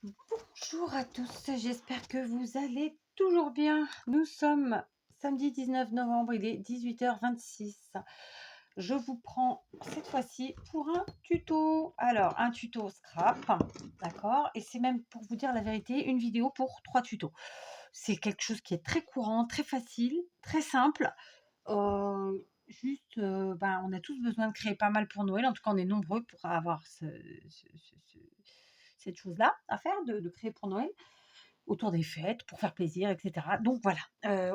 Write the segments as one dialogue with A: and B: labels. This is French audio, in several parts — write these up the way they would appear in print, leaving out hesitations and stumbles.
A: Bonjour à tous, j'espère que vous allez toujours bien. Nous sommes samedi 19 novembre, il est 18h26. Je vous prends cette fois-ci pour un tuto. Alors, un tuto scrap, d'accord? Et c'est même, pour vous dire la vérité, une vidéo pour 3 tutos. C'est quelque chose qui est très courant, très facile, très simple. Juste, on a tous besoin de créer pas mal pour Noël. En tout cas, on est nombreux pour avoir cette chose-là à faire, de créer pour Noël, autour des fêtes, pour faire plaisir, etc. Donc voilà,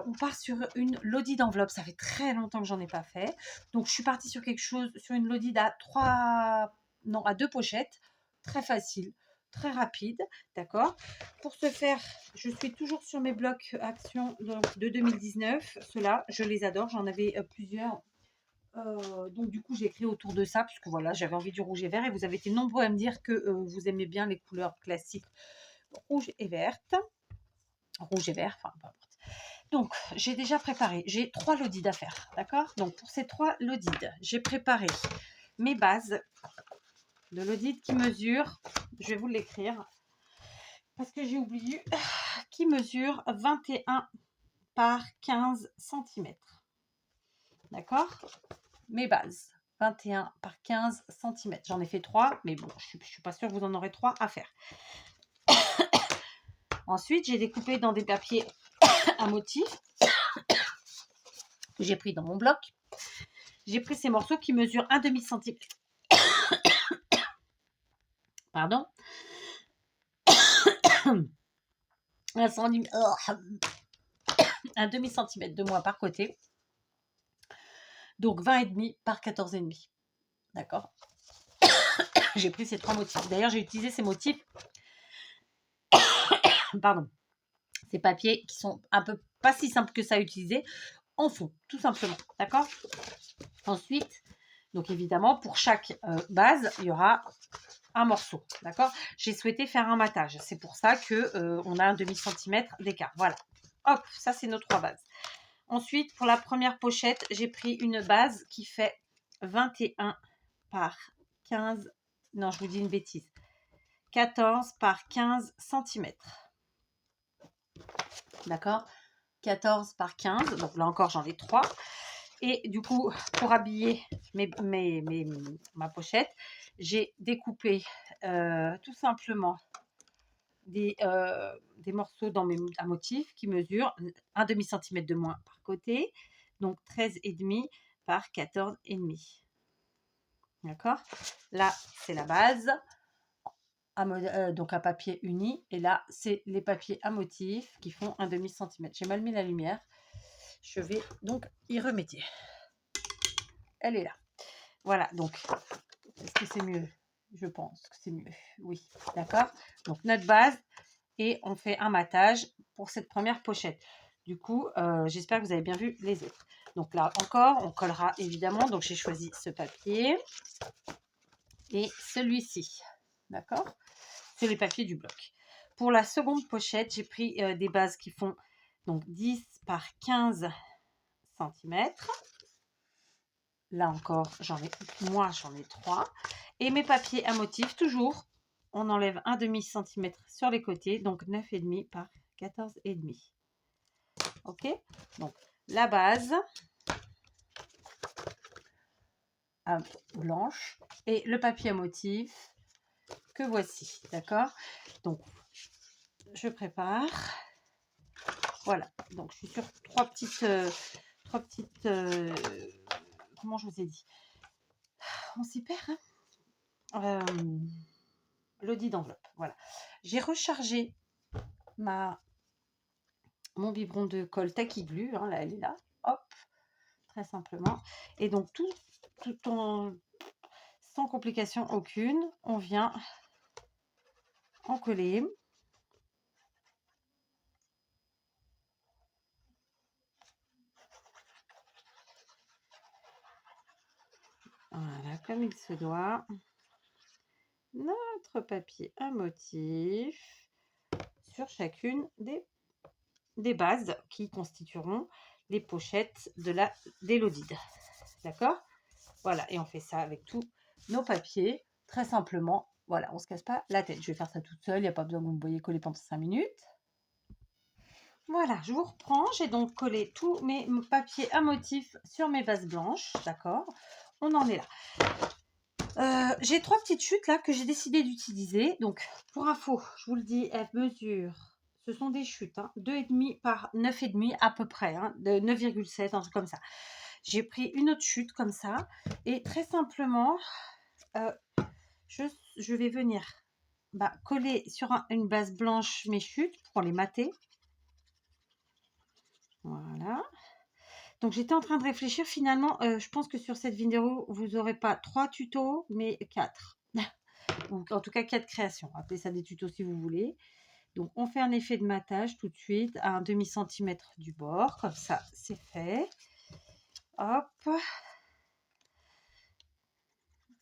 A: on part sur une lodi d'enveloppe. Ça fait très longtemps que j'en ai pas fait. Donc je suis partie sur quelque chose, sur une lodi à 2 pochettes. Très facile, très rapide, d'accord. Pour ce faire, je suis toujours sur mes blocs actions de 2019. Ceux-là, je les adore. J'en avais plusieurs. Donc du coup, j'ai créé autour de ça, puisque voilà, j'avais envie du rouge et vert. Et vous avez été nombreux à me dire que vous aimez bien les couleurs classiques rouge et verte. Rouge et vert, enfin peu importe. Donc, j'ai déjà préparé, j'ai 3 lodides à faire, d'accord. Donc, pour ces 3 lodides, j'ai préparé mes bases de lodides qui mesurent, je vais vous l'écrire, parce que j'ai oublié, qui mesurent 21 par 15 centimètres. D'accord. Mes bases, 21 par 15 centimètres. J'en ai fait 3, mais bon, je ne suis pas sûre que vous en aurez 3 à faire. Ensuite, j'ai découpé dans des papiers à motifs que j'ai pris dans mon bloc. J'ai pris ces morceaux qui mesurent un demi-centimètre. Pardon. Un demi-centimètre de moins par côté. Donc 20,5 par 14,5. D'accord. J'ai pris ces 3 motifs. D'ailleurs, j'ai utilisé ces motifs. Pardon. Ces papiers qui sont un peu pas si simples que ça à utiliser en fond, tout simplement. D'accord. Ensuite, donc évidemment, pour chaque base, il y aura un morceau. D'accord. J'ai souhaité faire un matage. C'est pour ça que on a un demi-centimètre d'écart. Voilà. Hop, ça c'est nos 3 bases. Ensuite, pour la première pochette, j'ai pris une base qui fait 21 par 15. Non, je vous dis une bêtise. 14 par 15 centimètres. D'accord. 14 par 15. Donc là encore, j'en ai 3. Et du coup, pour habiller ma pochette, j'ai découpé tout simplement des morceaux à motifs qui mesurent un demi-centimètre de moins par côté. Donc 13,5 par 14,5. D'accord. Là, c'est la base. Donc un papier uni. Et là, c'est les papiers à motifs qui font un demi-centimètre. J'ai mal mis la lumière. Je vais donc y remédier. Elle est là. Voilà, donc, est-ce que c'est mieux? Je pense que c'est mieux. Oui, d'accord. Donc, notre base. Et on fait un matage pour cette première pochette. Du coup, j'espère que vous avez bien vu les autres. Donc là encore, on collera évidemment. Donc j'ai choisi ce papier et celui-ci. D'accord. C'est les papiers du bloc. Pour la seconde pochette, j'ai pris des bases qui font donc 10 par 15 cm. Là encore, j'en ai 3. Et mes papiers à motifs, toujours, on enlève un demi-centimètre sur les côtés, donc 9,5 par 14,5. Ok. Donc la base blanche et le papier à motif que voici. D'accord. Donc je prépare. Voilà. Donc je suis sur 3 petites comment je vous ai dit, on s'y perd, hein. Lodi d'enveloppe. Voilà. J'ai rechargé mon biberon de colle Tacky Glue, hein, là elle est là. Hop. Très simplement. Et donc tout sans complication aucune, on vient en coller. Voilà, comme il se doit. Notre papier à motif sur chacune des bases qui constitueront les pochettes des lodides. D'accord. Voilà, et on fait ça avec tous nos papiers, très simplement. Voilà, on se casse pas la tête. Je vais faire ça toute seule, il n'y a pas besoin que vous me voyez coller pendant 5 minutes. Voilà, je vous reprends. J'ai donc collé tous mes papiers à motifs sur mes vases blanches, d'accord? On en est là. J'ai 3 petites chutes là que j'ai décidé d'utiliser. Donc, pour info, je vous le dis, elles mesurent. Ce sont des chutes, hein, 2,5 par 9,5 à peu près, hein, de 9,7, un truc comme ça. J'ai pris une autre chute comme ça et très simplement, euh, je vais venir coller sur une base blanche mes chutes pour les mater. Voilà. Donc j'étais en train de réfléchir finalement, je pense que sur cette vidéo, vous n'aurez pas 3 tutos, mais 4. Ou en tout cas 4 créations. Appelez ça des tutos si vous voulez. Donc on fait un effet de matage tout de suite à un demi-centimètre du bord. Comme ça, c'est fait. Hop.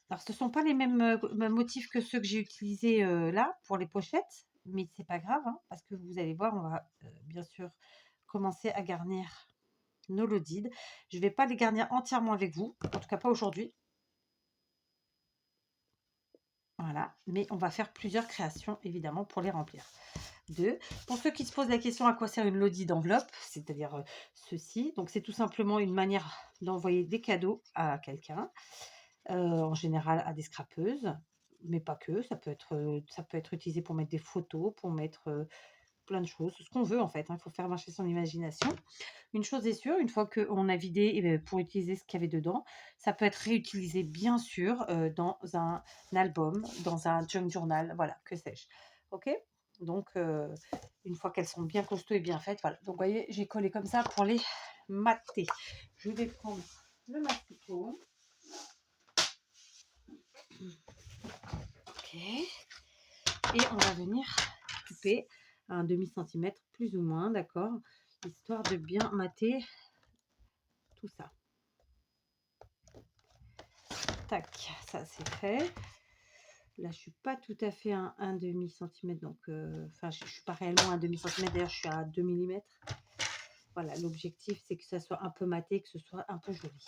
A: Alors ce ne sont pas les mêmes motifs que ceux que j'ai utilisés là pour les pochettes. Mais c'est pas grave, hein, parce que vous allez voir, on va bien sûr commencer à garnir nos lodides. Je ne vais pas les garnir entièrement avec vous, en tout cas pas aujourd'hui. Voilà, mais on va faire plusieurs créations évidemment pour les remplir. Pour ceux qui se posent la question à quoi sert une lodi d'enveloppe, c'est-à-dire ceci, donc c'est tout simplement une manière d'envoyer des cadeaux à quelqu'un, en général à des scrapeuses, mais pas que, ça peut être utilisé pour mettre des photos, pour mettre plein de choses, ce qu'on veut en fait, hein, il faut faire marcher son imagination. Une chose est sûre, une fois qu'on a vidé pour utiliser ce qu'il y avait dedans, ça peut être réutilisé bien sûr dans un album, dans un junk journal, voilà, que sais-je. Ok. Donc, une fois qu'elles sont bien costauds et bien faites, voilà. Donc, vous voyez, j'ai collé comme ça pour les mater. Je vais prendre le mastico. Ok. Et on va venir couper à un demi-centimètre plus ou moins, d'accord, histoire de bien mater tout ça. Tac, ça c'est fait. Là, je suis pas tout à fait un demi-centimètre, donc enfin, je suis pas réellement un demi-centimètre. D'ailleurs, je suis à 2 millimètres. Voilà, l'objectif, c'est que ça soit un peu maté, que ce soit un peu joli.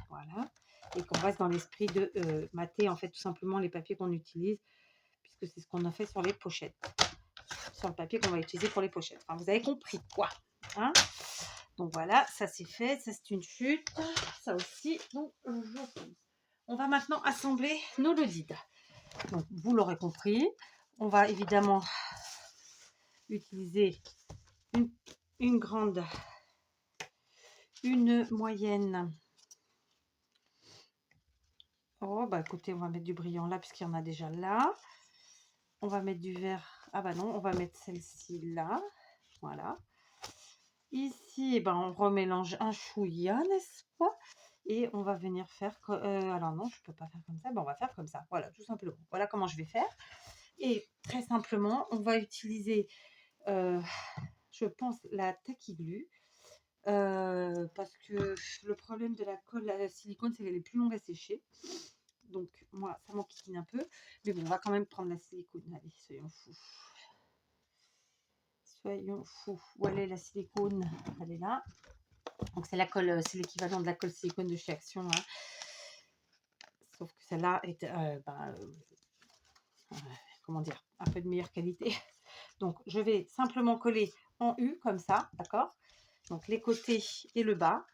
A: Voilà, et qu'on reste dans l'esprit de mater en fait tout simplement les papiers qu'on utilise, puisque c'est ce qu'on a fait sur les pochettes, sur le papier qu'on va utiliser pour les pochettes. Enfin, vous avez compris quoi, hein? Donc voilà, ça c'est fait, ça c'est une chute, ça aussi. Donc on va maintenant assembler nos lodides. Donc, vous l'aurez compris, on va évidemment utiliser une grande, une moyenne. Oh, bah écoutez, on va mettre du brillant là, puisqu'il y en a déjà là. On va mettre du vert. Ah bah non, on va mettre celle-ci là. Voilà. Ici, eh ben, on remélange un chouïa, n'est-ce pas? Et on va venir faire... alors non, je ne peux pas faire comme ça. Ben, on va faire comme ça. Voilà, tout simplement. Voilà comment je vais faire. Et très simplement, on va utiliser... je pense la Tacky Glue, parce que le problème de la colle à silicone, c'est qu'elle est plus longue à sécher. Donc moi, ça m'enquiquine un peu. Mais bon, on va quand même prendre la silicone. Allez, soyons fous. Soyons fous. Où elle est la silicone? Elle est là. Donc c'est la colle, c'est l'équivalent de la colle silicone de chez Action, hein. Sauf que celle-là est, comment dire, un peu de meilleure qualité. Donc je vais simplement coller en U comme ça, d'accord? Donc les côtés et le bas,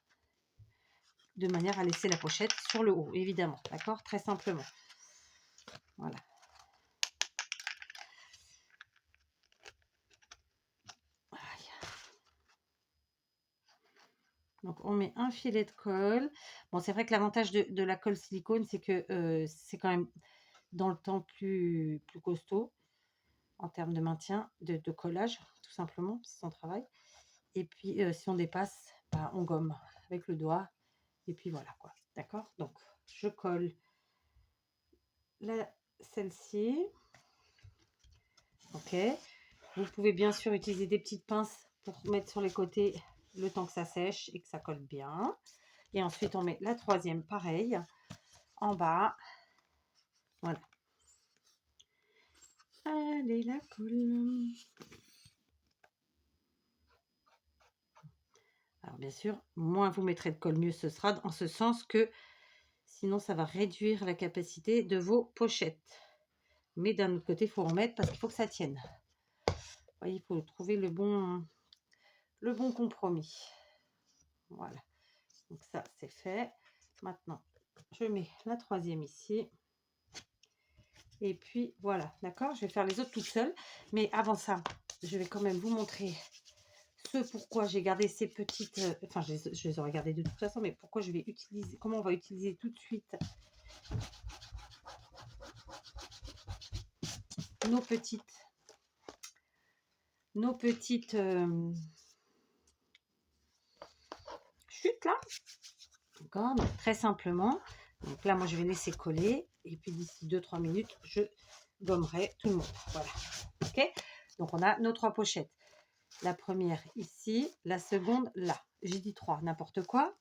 A: de manière à laisser la pochette sur le haut, évidemment, d'accord? Très simplement. Voilà. Donc on met un filet de colle. Bon, c'est vrai que l'avantage de la colle silicone, c'est que c'est quand même dans le temps plus costaud en termes de maintien, de collage, tout simplement, c'est son travail. Et puis si on dépasse, bah, on gomme avec le doigt. Et puis voilà quoi. D'accord? Donc je colle celle-ci. Ok. Vous pouvez bien sûr utiliser des petites pinces pour mettre sur les côtés le temps que ça sèche et que ça colle bien. Et ensuite, on met la troisième, pareil, en bas. Voilà. Allez, la colle. Alors, bien sûr, moins vous mettrez de colle, mieux ce sera, en ce sens que sinon, ça va réduire la capacité de vos pochettes. Mais d'un autre côté, il faut remettre parce qu'il faut que ça tienne. Vous voyez, il faut trouver le bon compromis. Voilà. Donc ça, c'est fait. Maintenant, je mets la troisième ici. Et puis, voilà. D'accord? Je vais faire les autres toutes seules. Mais avant ça, je vais quand même vous montrer ce pourquoi j'ai gardé ces petites... enfin, je les aurais gardées de toute façon, mais pourquoi je vais utiliser... Comment on va utiliser tout de suite nos petites chutes là. D'accord? Donc, très simplement. Donc là, moi, je vais laisser coller. Et puis, d'ici 2-3 minutes, je gommerai tout le monde. Voilà. OK? Donc, on a nos 3 pochettes. La première ici, la seconde là. J'ai dit 3, n'importe quoi.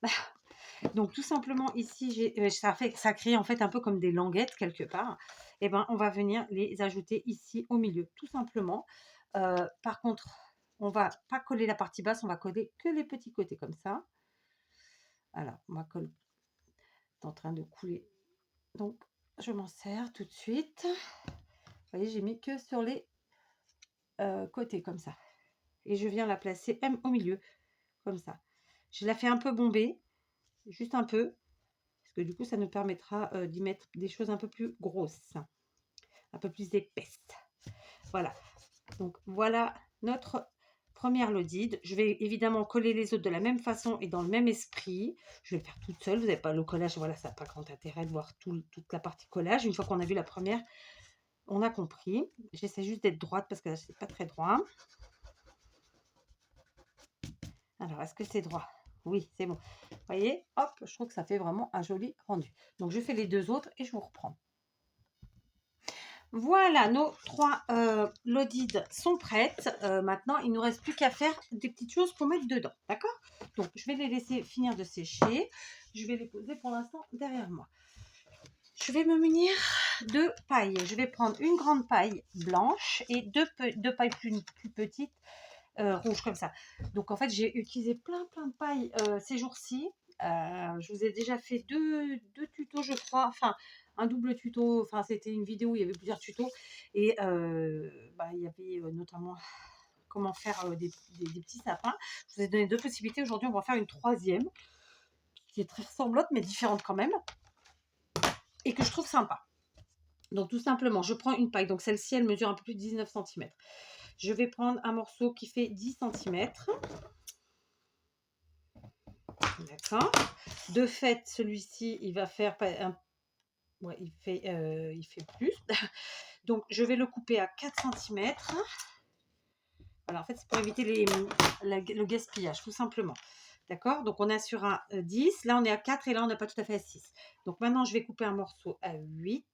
A: Donc, tout simplement, ici, ça crée en fait un peu comme des languettes quelque part. Et ben, on va venir les ajouter ici au milieu, tout simplement. Par contre, on va pas coller la partie basse, on va coller que les petits côtés comme ça. Alors, ma colle est en train de couler. Donc, je m'en sers tout de suite. Vous voyez, j'ai mis que sur les côtés comme ça. Et je viens la placer au milieu, comme ça. Je la fais un peu bomber, juste un peu. Parce que du coup, ça nous permettra d'y mettre des choses un peu plus grosses. Un peu plus épaisses. Voilà. Donc, voilà notre première lodide. Je vais évidemment coller les autres de la même façon et dans le même esprit. Je vais le faire toute seule. Vous n'avez pas le collage. Voilà, ça n'a pas grand intérêt de voir toute la partie collage. Une fois qu'on a vu la première, on a compris. J'essaie juste d'être droite parce que là, c'est pas très droit. Alors, est-ce que c'est droit? Oui, c'est bon. Vous voyez, hop, je trouve que ça fait vraiment un joli rendu. Donc, je fais les deux autres et je vous reprends. Voilà, nos 3 lodides sont prêtes. Maintenant, il ne nous reste plus qu'à faire des petites choses pour mettre dedans. D'accord? Donc, je vais les laisser finir de sécher. Je vais les poser pour l'instant derrière moi. Je vais me munir de paille. Je vais prendre une grande paille blanche et deux pailles plus petites rouges comme ça. Donc, en fait, j'ai utilisé plein de pailles ces jours-ci. Je vous ai déjà fait deux tutos, je crois. Enfin, un double tuto. Enfin, c'était une vidéo où il y avait plusieurs tutos. Et il y avait notamment comment faire des petits sapins. Je vous ai donné 2 possibilités. Aujourd'hui, on va en faire une 3e qui est très ressemblante, mais différente quand même. Et que je trouve sympa. Donc, tout simplement, je prends une paille. Donc, celle-ci, elle mesure un peu plus de 19 cm. Je vais prendre un morceau qui fait 10 cm. D'accord. De fait, celui-ci, il va faire ouais, il fait plus. Donc, je vais le couper à 4 cm. Voilà, en fait, c'est pour éviter le gaspillage, tout simplement. D'accord? Donc, on est sur un 10. Là, on est à 4 et là, on n'est pas tout à fait à 6. Donc, maintenant, je vais couper un morceau à 8.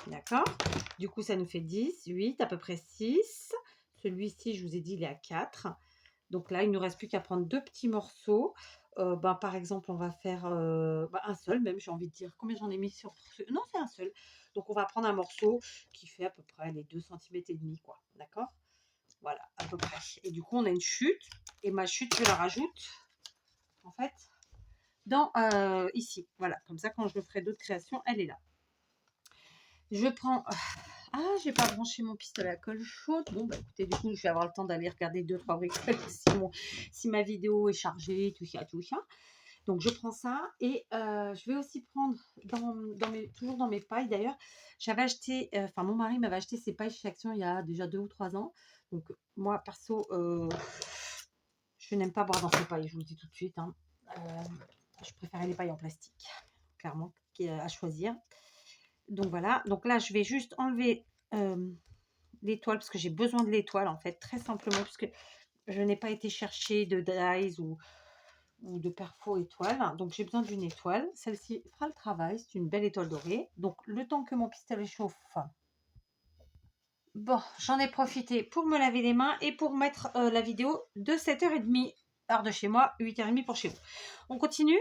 A: D'accord? Du coup, ça nous fait 10, 8, à peu près 6. Celui-ci, je vous ai dit, il est à 4. Donc là, il ne nous reste plus qu'à prendre 2 petits morceaux. Par exemple, on va faire un seul, même, j'ai envie de dire. Combien j'en ai mis sur ce... Non, c'est un seul. Donc, on va prendre un morceau qui fait à peu près les 2 cm et demi, quoi. D'accord? Voilà, à peu près. Et du coup, on a une chute. Et ma chute, je la rajoute, en fait, ici. Voilà, comme ça, quand je ferai d'autres créations, elle est là. Je prends... Ah, j'ai pas branché mon pistolet à colle chaude. Bon, bah écoutez, du coup, je vais avoir le temps d'aller regarder 2-3 bricoles si ma vidéo est chargée, tout ça, tout ça. Donc, je prends ça. Et je vais aussi prendre, toujours dans mes pailles d'ailleurs, j'avais acheté, mon mari m'avait acheté ces pailles chez Action il y a déjà 2 ou 3 ans. Donc, moi, perso, je n'aime pas boire dans ces pailles, je vous le dis tout de suite. Hein. Je préférais les pailles en plastique, clairement, à choisir. Donc voilà, donc là je vais juste enlever l'étoile parce que j'ai besoin de l'étoile en fait, très simplement parce que je n'ai pas été chercher de dies ou de perfo étoile, donc j'ai besoin d'une étoile. Celle-ci fera le travail, c'est une belle étoile dorée. Donc le temps que mon pistolet chauffe, bon, j'en ai profité pour me laver les mains et pour mettre la vidéo de 7h30 heure de chez moi, 8h30 pour chez vous. On continue.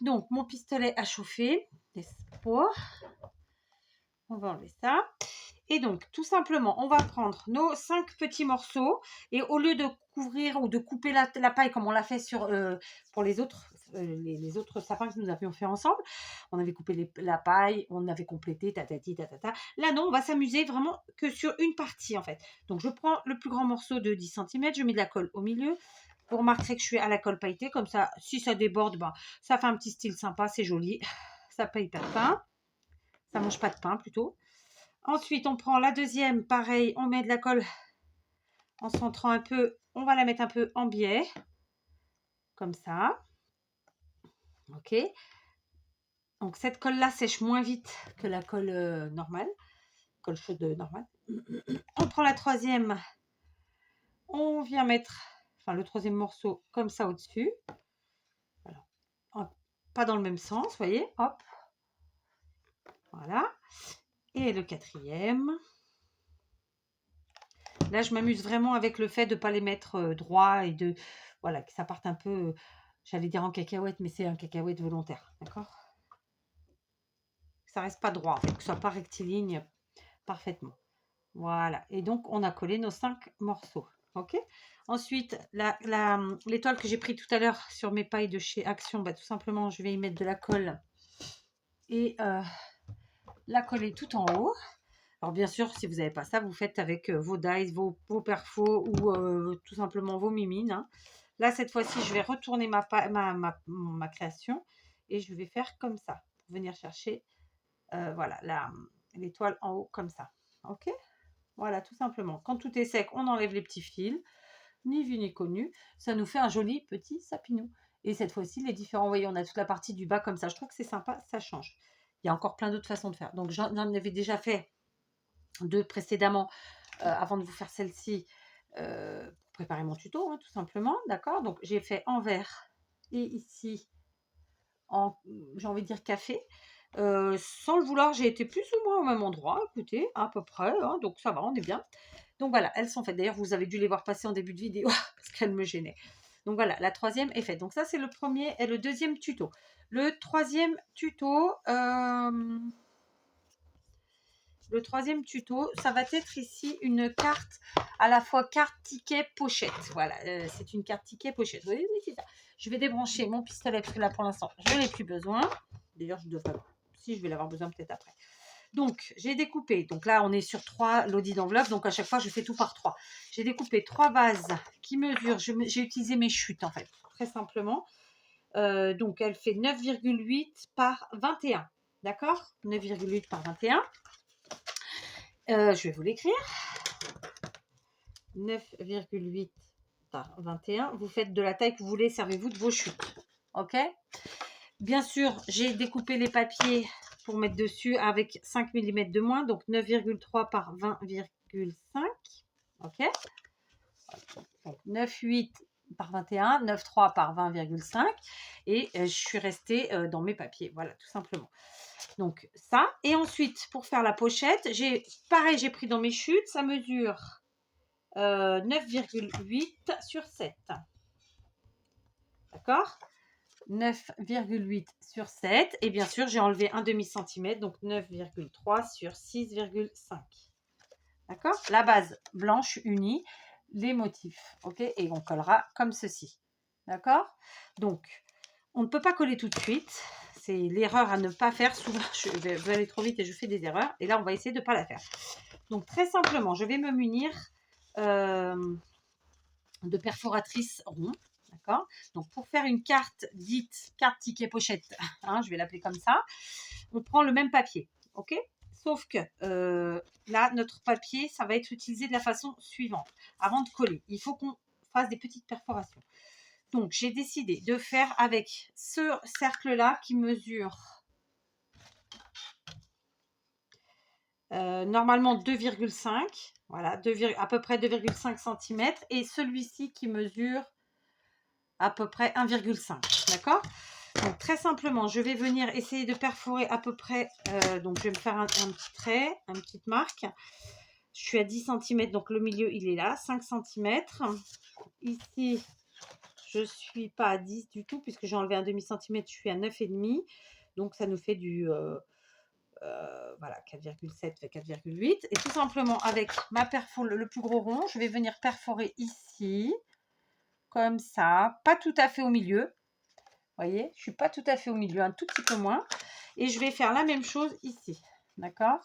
A: Donc mon pistolet a chauffé, n'est-ce pas? On va enlever ça. Et donc, tout simplement, on va prendre nos 5 petits morceaux. Et au lieu de couvrir ou de couper la paille comme on l'a fait pour les autres, les autres sapins que nous avions fait ensemble. On avait coupé la paille, on avait complété, tatati, tatata. Là, non, on va s'amuser vraiment que sur une partie, en fait. Donc, je prends le plus grand morceau de 10 cm, je mets de la colle au milieu. Vous remarquerez que je suis à la colle pailletée, comme ça, si ça déborde, ben, ça fait un petit style sympa, c'est joli. Ça paye pas de pain. Ça mange pas de pain, plutôt. Ensuite, on prend la deuxième, pareil, on met de la colle en centrant un peu. On va la mettre un peu en biais, comme ça. Ok. Donc, cette colle-là sèche moins vite que la colle normale, colle chaude normale. On prend la troisième, on vient mettre, enfin, le troisième morceau comme ça au-dessus. Voilà. Hop. Pas dans le même sens, vous voyez, hop. Voilà. Et le quatrième. Là, je m'amuse vraiment avec le fait de ne pas les mettre droits et de, voilà, que ça parte un peu, j'allais dire en cacahuète, mais c'est un cacahuète volontaire, d'accord? Ça reste pas droit, que ce soit pas rectiligne parfaitement. Voilà. Et donc, on a collé nos 5 morceaux. Ok. Ensuite, l'étoile que j'ai pris tout à l'heure sur mes pailles de chez Action, bah, tout simplement, je vais y mettre de la colle et la coller tout en haut. Alors, bien sûr, si vous n'avez pas ça, vous faites avec vos dies, vos perfos ou tout simplement vos mimines. Hein. Là, cette fois-ci, je vais retourner ma création et je vais faire comme ça pour venir chercher voilà, l'étoile en haut comme ça. Ok. Voilà, tout simplement. Quand tout est sec, on enlève les petits fils. Ni vu ni connu. Ça nous fait un joli petit sapinou. Et cette fois-ci, les différents, vous voyez, on a toute la partie du bas comme ça. Je trouve que c'est sympa, ça change. Il y a encore plein d'autres façons de faire. Donc, j'en avais déjà fait 2 précédemment avant de vous faire celle-ci pour préparer mon tuto, hein, tout simplement. D'accord. Donc, j'ai fait en vert et ici en, j'ai envie de dire café. Sans le vouloir, j'ai été plus ou moins au même endroit, écoutez, à peu près, hein, donc ça va, on est bien. Donc voilà, elles sont faites. D'ailleurs, vous avez dû les voir passer en début de vidéo parce qu'elles me gênaient. Donc voilà, la troisième est faite. Donc ça, c'est le premier et le deuxième tuto. Le troisième tuto, ça va être ici une carte à la fois carte, ticket, pochette. Voilà, c'est une carte, ticket, pochette. Oui, c'est ça. Je vais débrancher mon pistolet parce que là, pour l'instant, je n'en ai plus besoin. D'ailleurs, je devrais, si je vais l'avoir besoin peut-être après. Donc, j'ai découpé. Donc là, on est sur 3 lodis d'enveloppe. Donc, à chaque fois, je fais tout par 3. J'ai découpé 3 bases qui mesurent. J'ai utilisé mes chutes, en fait, très simplement. Donc, elle fait 9,8 par 21. D'accord? 9,8 par 21. Je vais vous l'écrire. 9,8 par 21. Vous faites de la taille que vous voulez. Servez-vous de vos chutes. OK? Bien sûr, j'ai découpé les papiers pour mettre dessus avec 5 mm de moins. Donc, 9,3 par 20,5. OK? Donc, 9,8 par 21, 9,3 par 20,5. Et je suis restée dans mes papiers. Voilà, tout simplement. Donc, ça. Et ensuite, pour faire la pochette, pareil, j'ai pris dans mes chutes. Ça mesure 9,8 sur 7. D'accord? 9,8 sur 7. Et bien sûr, j'ai enlevé un demi-centimètre, donc 9,3 sur 6,5. D'accord? La base blanche unie, les motifs. OK? Et on collera comme ceci. D'accord? Donc, on ne peut pas coller tout de suite. C'est l'erreur à ne pas faire. Souvent, je vais aller trop vite et je fais des erreurs. Et là, on va essayer de ne pas la faire. Donc, très simplement, je vais me munir de perforatrices rondes. D'accord? Donc, pour faire une carte dite carte ticket pochette, hein, je vais l'appeler comme ça, on prend le même papier. OK? Sauf que là, notre papier, ça va être utilisé de la façon suivante. Avant de coller, il faut qu'on fasse des petites perforations. Donc, j'ai décidé de faire avec ce cercle-là qui mesure normalement 2,5. Voilà, à peu près 2,5 cm. Et celui-ci qui mesure à peu près 1,5. D'accord? Donc, très simplement, je vais venir essayer de perforer à peu près. Donc, je vais me faire un petit trait, une petite marque. Je suis à 10 cm, donc le milieu, il est là, 5 cm. Ici, je ne suis pas à 10 du tout, puisque j'ai enlevé un demi-centimètre, je suis à 9,5. Donc, ça nous fait du voilà, 4,7 fait 4,8. Et tout simplement, avec ma perfo, le plus gros rond, je vais venir perforer ici, comme ça, pas tout à fait au milieu. voyez, je suis pas tout à fait au milieu, un tout petit peu moins. Et je vais faire la même chose ici, d'accord?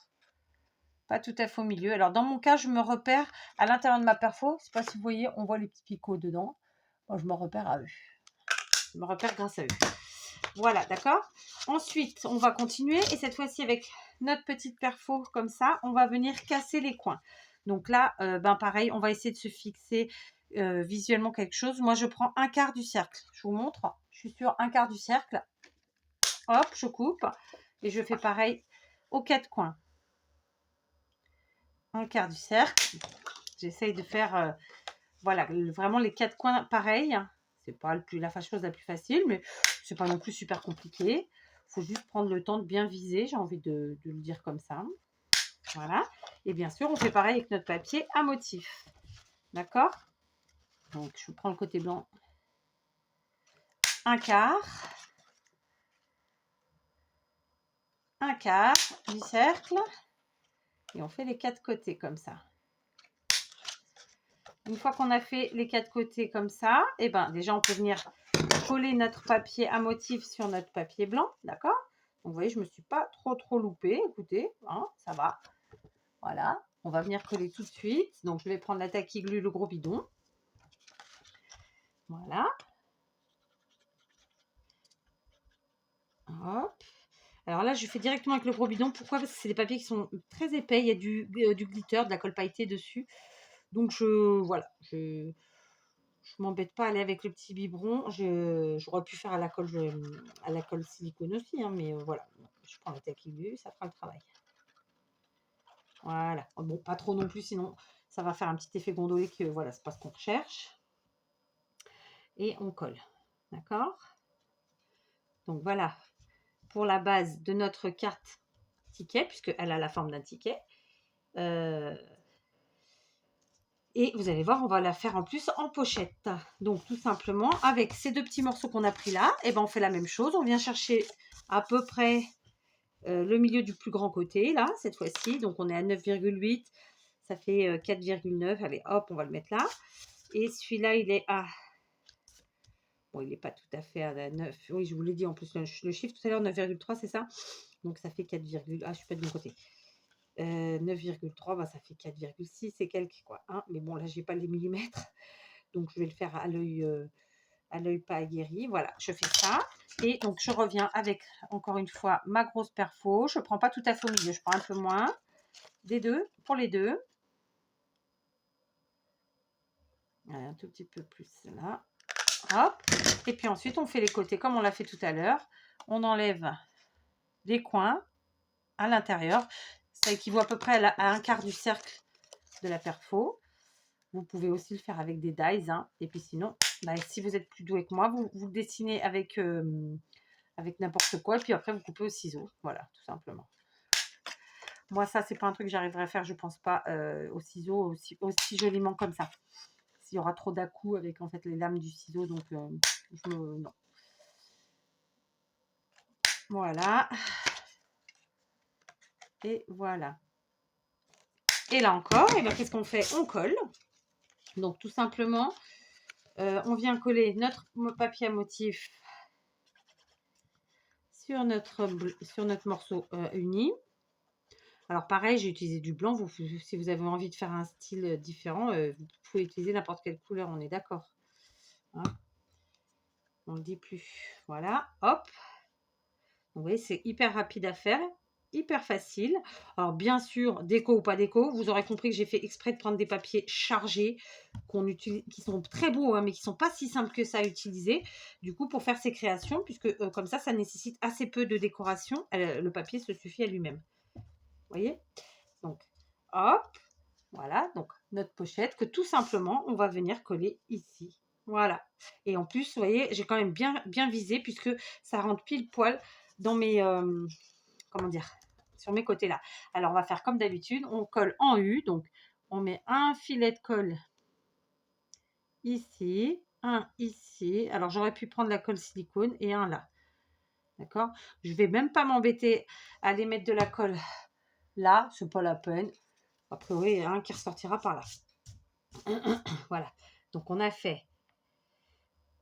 A: Pas tout à fait au milieu. Alors, dans mon cas, je me repère à l'intérieur de ma perfo. Je sais pas si vous voyez, on voit les petits picots dedans. Moi, je me repère à eux. Je me repère grâce à eux. Voilà, d'accord? Ensuite, on va continuer. Et cette fois-ci, avec notre petite perfo comme ça, on va venir casser les coins. Donc là, pareil, on va essayer de se fixer visuellement quelque chose. Moi, je prends un quart du cercle. Je vous montre. Je suis sur un quart du cercle. Hop, je coupe. Et je fais pareil aux quatre coins. Un quart du cercle. J'essaye de faire, voilà, vraiment les quatre coins pareils. C'est pas la chose la plus facile, mais c'est pas non plus super compliqué. Il faut juste prendre le temps de bien viser, j'ai envie de le dire comme ça. Voilà. Et bien sûr, on fait pareil avec notre papier à motif. D'accord? Donc, je prends le côté blanc. Un quart du cercle. Et on fait les quatre côtés comme ça. Une fois qu'on a fait les quatre côtés comme ça, et ben déjà on peut venir coller notre papier à motif sur notre papier blanc, d'accord? Donc vous voyez, je ne me suis pas trop loupée, écoutez, hein, ça va. Voilà, on va venir coller tout de suite. Donc je vais prendre la tacky glue, le gros bidon. Voilà. Hop. Alors là, je fais directement avec le gros bidon. Pourquoi? Parce que c'est des papiers qui sont très épais. Il y a du glitter, de la colle pailletée dessus. Donc voilà, je m'embête pas à aller avec le petit biberon. J'aurais pu faire à la colle silicone aussi, hein, mais voilà. Je prends la tacky glue, ça fera le travail. Voilà. Bon, pas trop non plus, sinon ça va faire un petit effet gondolé que voilà, c'est pas ce qu'on recherche. Et on colle. D'accord? Donc voilà pour la base de notre carte ticket, puisqu'elle a la forme d'un ticket. Et vous allez voir, on va la faire en plus en pochette. Donc tout simplement, avec ces deux petits morceaux qu'on a pris là, et ben on fait la même chose. On vient chercher à peu près le milieu du plus grand côté, là, cette fois-ci. Donc on est à 9,8. Ça fait 4,9. Allez, hop, on va le mettre là. Et celui-là, il est à... Bon, il n'est pas tout à fait à 9. Oui, je vous l'ai dit en plus, le chiffre tout à l'heure, 9,3, c'est ça? Donc ça fait 4, ah, je ne suis pas de mon côté. 9,3, bah, ça fait 4,6 et quelques, quoi. Hein, mais bon, là, je n'ai pas les millimètres. Donc, je vais le faire à l'œil pas aguerri. Voilà, je fais ça. Et donc, je reviens avec, encore une fois, ma grosse perfo. Je ne prends pas tout à fait au milieu, je prends un peu moins des deux, pour les deux. Un tout petit peu plus là. Hop. Et puis ensuite, on fait les côtés comme on l'a fait tout à l'heure. On enlève les coins à l'intérieur. Ça équivaut à peu près à un quart du cercle de la perfo. Vous pouvez aussi le faire avec des dies. Hein. Et puis sinon, bah, si vous êtes plus doué que moi, vous le dessinez avec n'importe quoi. Et puis après, vous coupez au ciseau. Voilà, tout simplement. Moi, ça, c'est pas un truc que j'arriverai à faire, je pense pas, au ciseau aussi joliment comme ça. S'il y aura trop d'à-coups avec en fait les lames du ciseau, donc non. Voilà. Et voilà. Et là encore, et ben, qu'est-ce qu'on fait? On colle. Donc tout simplement, on vient coller notre papier à motif sur notre morceau uni. Alors pareil, j'ai utilisé du blanc. Si vous avez envie de faire un style différent, vous pouvez utiliser n'importe quelle couleur, on est d'accord. Hein, on ne le dit plus. Voilà, hop. Vous voyez, c'est hyper rapide à faire, hyper facile. Alors bien sûr, déco ou pas déco, vous aurez compris que j'ai fait exprès de prendre des papiers chargés qui sont très beaux, hein, mais qui ne sont pas si simples que ça à utiliser. Du coup, pour faire ces créations, puisque comme ça nécessite assez peu de décoration, le papier se suffit à lui-même. Vous voyez? Donc, hop, voilà, donc notre pochette que tout simplement, on va venir coller ici. Voilà. Et en plus, vous voyez, j'ai quand même bien visé puisque ça rentre pile poil dans mes... comment dire? Sur mes côtés là. Alors, on va faire comme d'habitude. On colle en U. Donc, on met un filet de colle ici. Un ici. Alors, j'aurais pu prendre la colle silicone et un là. D'accord? Je vais même pas m'embêter à aller mettre de la colle là. C'est pas la peine. A priori, il y a un qui ressortira par là. Voilà. Donc, on a fait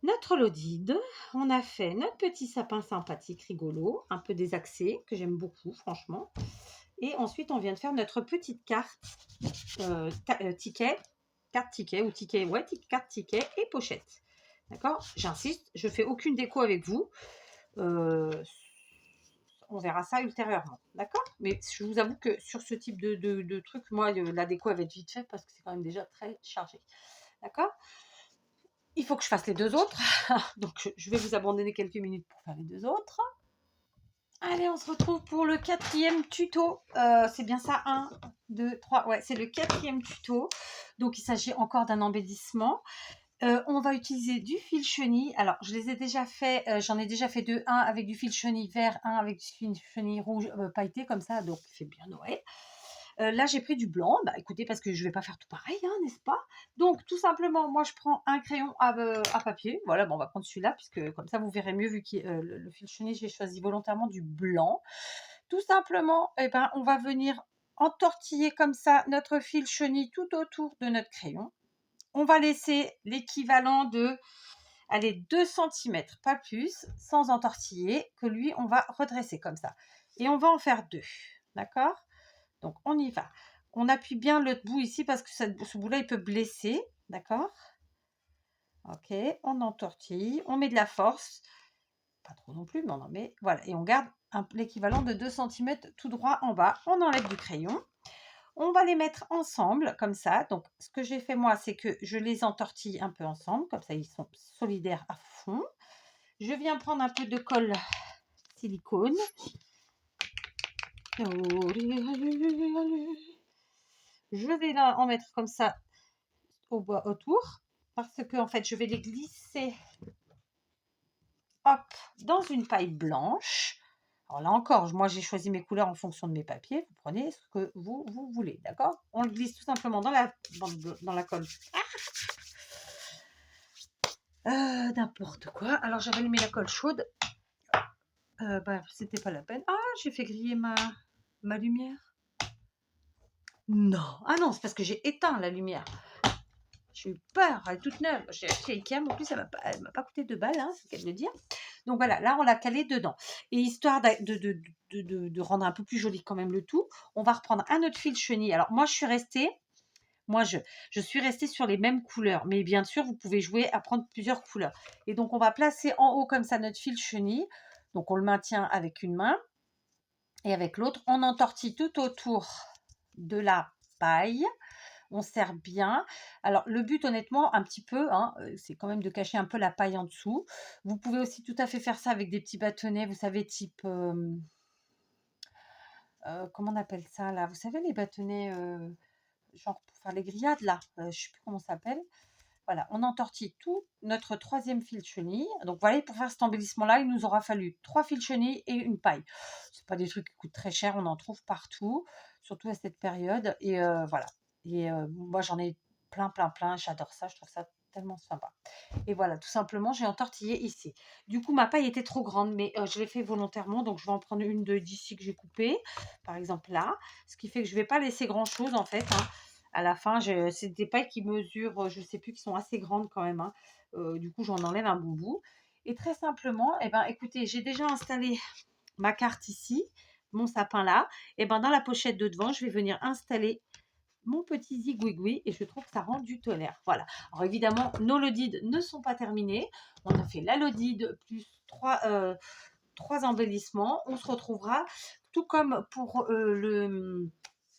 A: notre Lodide, on a fait notre petit sapin sympathique, rigolo, un peu désaxé, que j'aime beaucoup, franchement. Et ensuite, on vient de faire notre petite carte ticket, carte ticket ou ticket, ouais, carte ticket et pochette. D'accord? J'insiste, je fais aucune déco avec vous. On verra ça ultérieurement. D'accord? Mais je vous avoue que sur ce type de truc, moi, la déco, elle va être vite faite parce que c'est quand même déjà très chargé. D'accord? Il faut que je fasse les deux autres. Donc, je vais vous abandonner quelques minutes pour faire les deux autres. Allez, on se retrouve pour le 4e tuto. C'est bien ça, 1, 2, 3. Ouais, c'est le 4e tuto. Donc, il s'agit encore d'un embellissement. On va utiliser du fil chenille. Alors, je les ai déjà fait, j'en ai déjà fait deux. Un avec du fil chenille vert, un avec du fil chenille rouge pailleté, comme ça. Donc, il fait bien Noël. Là, j'ai pris du blanc. Bah, écoutez, parce que je ne vais pas faire tout pareil, hein, n'est-ce pas? Donc, tout simplement, moi, je prends un crayon à papier. Voilà, bon, on va prendre celui-là, puisque comme ça, vous verrez mieux, vu que le fil chenille, j'ai choisi volontairement du blanc. Tout simplement, eh ben, on va venir entortiller comme ça notre fil chenille tout autour de notre crayon. On va laisser l'équivalent de, allez, 2 centimètres, pas plus, sans entortiller, que lui, on va redresser comme ça. Et on va en faire 2, d'accord? Donc, on y va. On appuie bien le bout ici parce que ce bout-là, il peut blesser. D'accord? Ok, on entortille. On met de la force. Pas trop non plus, mais on en met. Voilà, et on garde l'équivalent de 2 centimètres tout droit en bas. On enlève du crayon. On va les mettre ensemble, comme ça. Donc, ce que j'ai fait, moi, c'est que je les entortille un peu ensemble. Comme ça, ils sont solidaires à fond. Je viens prendre un peu de colle silicone. Je vais là en mettre comme ça autour, parce que en fait je vais les glisser, hop, dans une paille blanche. Alors là encore, moi j'ai choisi mes couleurs en fonction de mes papiers. Vous prenez ce que vous voulez, d'accord? On le glisse tout simplement dans la colle. N'importe quoi. Alors j'avais mis la colle chaude. C'était pas la peine. Ah, j'ai fait griller ma lumière. Non. Ah non, c'est parce que j'ai éteint la lumière. J'ai eu peur, elle est toute neuve. J'ai acheté à Ikea, mais en plus, elle m'a pas coûté 2 balles, hein, c'est le cas de le dire. Donc voilà, là, on l'a calé dedans. Et histoire de rendre un peu plus joli quand même le tout, on va reprendre un autre fil chenille. Alors, moi, je suis restée sur les mêmes couleurs. Mais bien sûr, vous pouvez jouer à prendre plusieurs couleurs. Et donc, on va placer en haut comme ça notre fil chenille. Donc, on le maintient avec une main. Et avec l'autre, on entortille tout autour de la paille. On serre bien. Alors, le but, honnêtement, un petit peu, hein, c'est quand même de cacher un peu la paille en dessous. Vous pouvez aussi tout à fait faire ça avec des petits bâtonnets, vous savez, type... comment on appelle ça, là? Vous savez, les bâtonnets, genre pour faire les grillades, là. Je ne sais plus comment ça s'appelle. Voilà, on entortille tout notre 3e fil chenille. Donc, voilà, pour faire cet embellissement-là, il nous aura fallu 3 fils chenille et une paille. Ce pas des trucs qui coûtent très cher, on en trouve partout, surtout à cette période. Et voilà. Et moi, j'en ai plein, plein, plein. J'adore ça, je trouve ça tellement sympa. Et voilà, tout simplement, j'ai entortillé ici. Du coup, ma paille était trop grande, mais je l'ai fait volontairement. Donc, je vais en prendre une d'ici que j'ai coupée, par exemple là. Ce qui fait que je ne vais pas laisser grand-chose, en fait, hein. À la fin, c'est des pailles qui mesurent, je ne sais plus, qui sont assez grandes quand même, hein. Du coup, j'en enlève un bon bout. Et très simplement, eh ben, écoutez, j'ai déjà installé ma carte ici, mon sapin là. Et ben, dans la pochette de devant, je vais venir installer mon petit zigouigoui et je trouve que ça rend du tonnerre. Voilà. Alors évidemment, nos lodides ne sont pas terminés. On a fait la lodide plus 3 embellissements. On se retrouvera, tout comme pour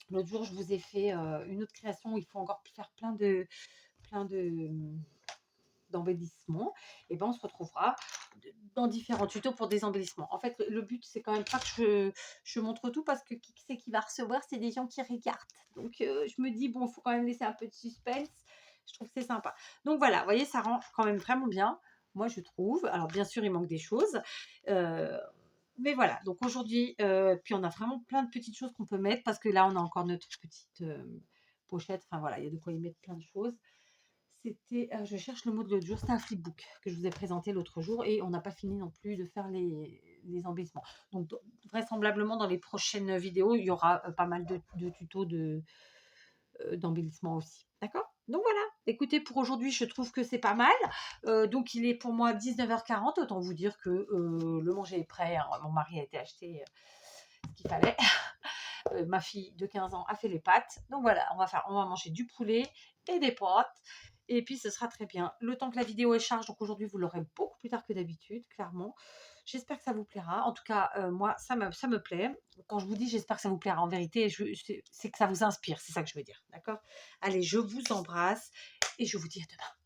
A: l'autre jour, je vous ai fait une autre création où il faut encore faire plein d'embellissements. Et ben on se retrouvera dans différents tutos pour des embellissements. En fait, le but, c'est quand même pas que je montre tout parce que qui c'est qui va recevoir, c'est des gens qui regardent. Donc, je me dis, bon, il faut quand même laisser un peu de suspense. Je trouve que c'est sympa. Donc voilà, vous voyez, ça rend quand même vraiment bien, moi je trouve. Alors bien sûr, il manque des choses. Mais voilà, donc aujourd'hui, puis on a vraiment plein de petites choses qu'on peut mettre parce que là, on a encore notre petite pochette. Enfin voilà, il y a de quoi y mettre plein de choses. C'était, je cherche le mot de l'autre jour, c'était un flipbook que je vous ai présenté l'autre jour et on n'a pas fini non plus de faire les embellissements. Donc vraisemblablement dans les prochaines vidéos, il y aura pas mal de tutos d'embellissement aussi. D'accord? Donc voilà, écoutez, pour aujourd'hui, je trouve que c'est pas mal. Donc il est pour moi 19h40, autant vous dire que le manger est prêt, hein. Mon mari a été acheter ce qu'il fallait. Ma fille de 15 ans a fait les pâtes. Donc voilà, on va manger du poulet et des pâtes. Et puis ce sera très bien. Le temps que la vidéo est charge, donc aujourd'hui vous l'aurez beaucoup plus tard que d'habitude, clairement. J'espère que ça vous plaira. En tout cas, moi, ça me plaît. Quand je vous dis j'espère que ça vous plaira, en vérité, c'est que ça vous inspire, c'est ça que je veux dire. D'accord? Allez, je vous embrasse et je vous dis à demain.